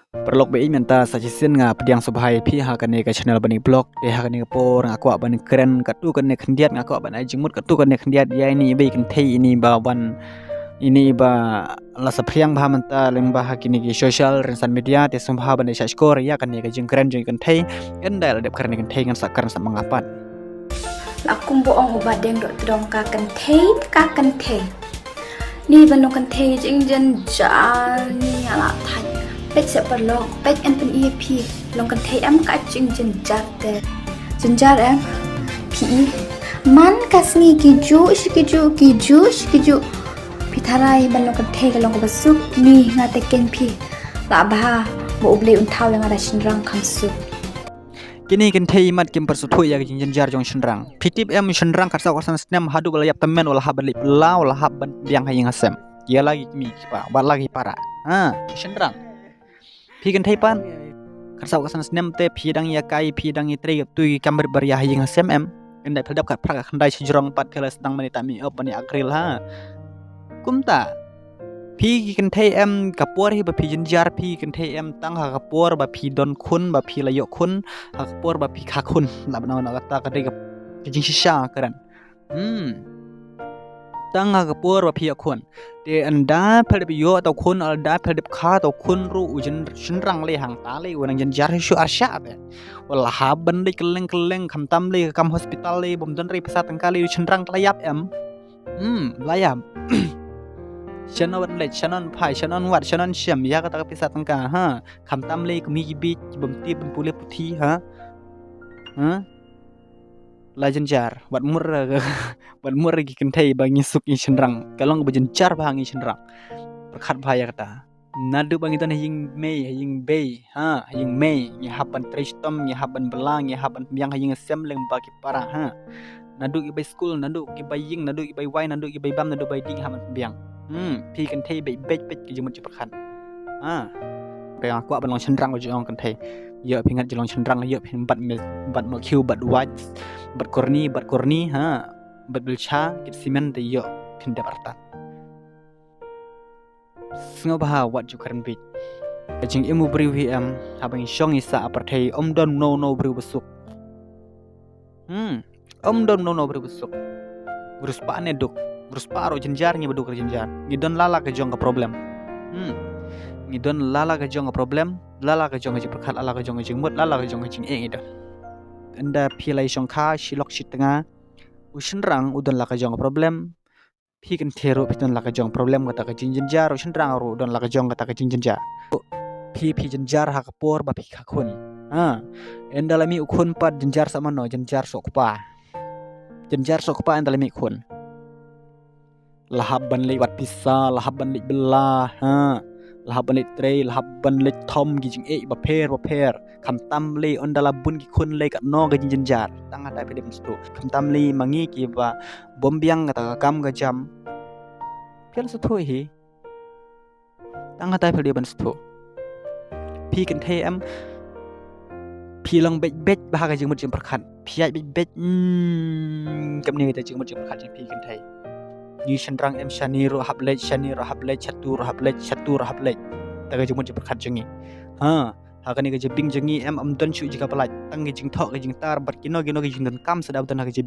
Perlok be minta suggestion nga pediang subhai pi ha kan ke channel bani blog de ha kan ke por nga ko ban keren katu kan ne khendiat nga ko ban ai jingmut katu kan ne khendiat ya ini be kan thei ini ba wan ini ba la sapriang ba manta leng ba hakini ki social rinsan media te sumbha ban sa skor ya kan ne ke jing keren jing kan thei endal dep keren kan thei kan sakar sa mangapat la kumbo ong obat deng dok dong ka kan thei ni ban kan thei jing jen ja ni ala thai pek se perlok pek en pen EP long kan thei am ka jing jen jar te jen jar em pi man kasngi kiju pitharai ban long kan thei ka long ka basuk ni nga te ken pi la ba bo uble un thau yang ada shinrang khamsu kini kan thei mat kim persutu ya jing jar jong shinrang pitip em shinrang karsa karsan snem hadu bala yap temen wala habali la wala haban biang haying asem ya lagi mi pa bat lagi para shinrang pi kan thei pan karsa karsan snem te pi dang ya kai pi dang itre tui kamber bar ya haying asem em endai phadap kat phrak khandai shinrang pat khala sedang mani tami op ni akril ha kumta pi kan thei em kapor hi ba pi jinjar pi kan thei em tang ha kapor ba pi don khun ba pi layo khun ha kapor ba pi kha khun la bana na kata ka de ka jing shisha karan tang ha kapor ba pi khun de anda phal bi yo ta khun al da phal kha ta khun ru ujin shinrang le hang ta le wanang jinjar shu arsha be wala ha ban le keleng kham tam le kam hospital le bom don re pasa tangkali shinrang layap em layap Shannon lech Shannon pai Shannon wat Shannon siam ya kata pisat tangka ha kham tam le kumi gibi bom ti bom pule puthi ha lajen jar wat mur wat mur gi kan thei bangi suk i shenrang kalong bajen jar bangi shenrang perkhat bhaya kata nadu bangi tan hing mei hing bei hing mei ni haban tristom ni haban belang ni haban yang hing sem leng bagi para nadu gi bai school nadu gi bai ying nadu gi bai wai nadu gi bai bam nadu bai ding haban biang pi kan thei bai bet ki jumut perkhat pe aku ban long shenrang ko jong kan thei yo pingat jolong shenrang yo pin bat mo kiu bat white bat korni bat bilcha kit simen de yo pin de barta sngo bah wat ju karan bit jing emu briu hi am habang shong isa aparthei om don no briu besuk om don no briu besuk urus pa ne duk urus pa ro jenjar ngi beduk jenjar ngidon lala ke jong ka problem ngidon lala ke jong ka problem lala ke jong ji perkhat lala ke jong jing mut lala ke jong jing idon anda pilai songkha silok sitanga ushenrang udon la ke jong problem pi kan thero piton la ke jong problem kata ke jing jenjar ushenrang ro udon la ke jong kata ke jing jenjar pi jenjar ha kapor ba pi khakun enda lami ukhun pat jenjar sama no jenjar sokpa enda lami khun lahaban lewat pisa lahaban le belah lahaban le tre lahaban le thom gi jing ba pher kham tam le ondala bun gi khun le kat no ga jing jenjar tang ada pe dem stu kham tam le mangi ki ba bombyang kata kam ga jam pial su thoi hi tang ada pe dem stu pi kan the em pi long bet ba ga jing mut jing perkhat pi ai bet kam ni ta jing mut jing perkhat jing pi kan thei ni shenrang em shani ro hablech chatu ro hablech taga jumut je perkhat jengi hakani ke jebing jengi em am don chu jika pelaj tang ge jing thok ge jing tar bat kino ge jing don kam sedap don ha ge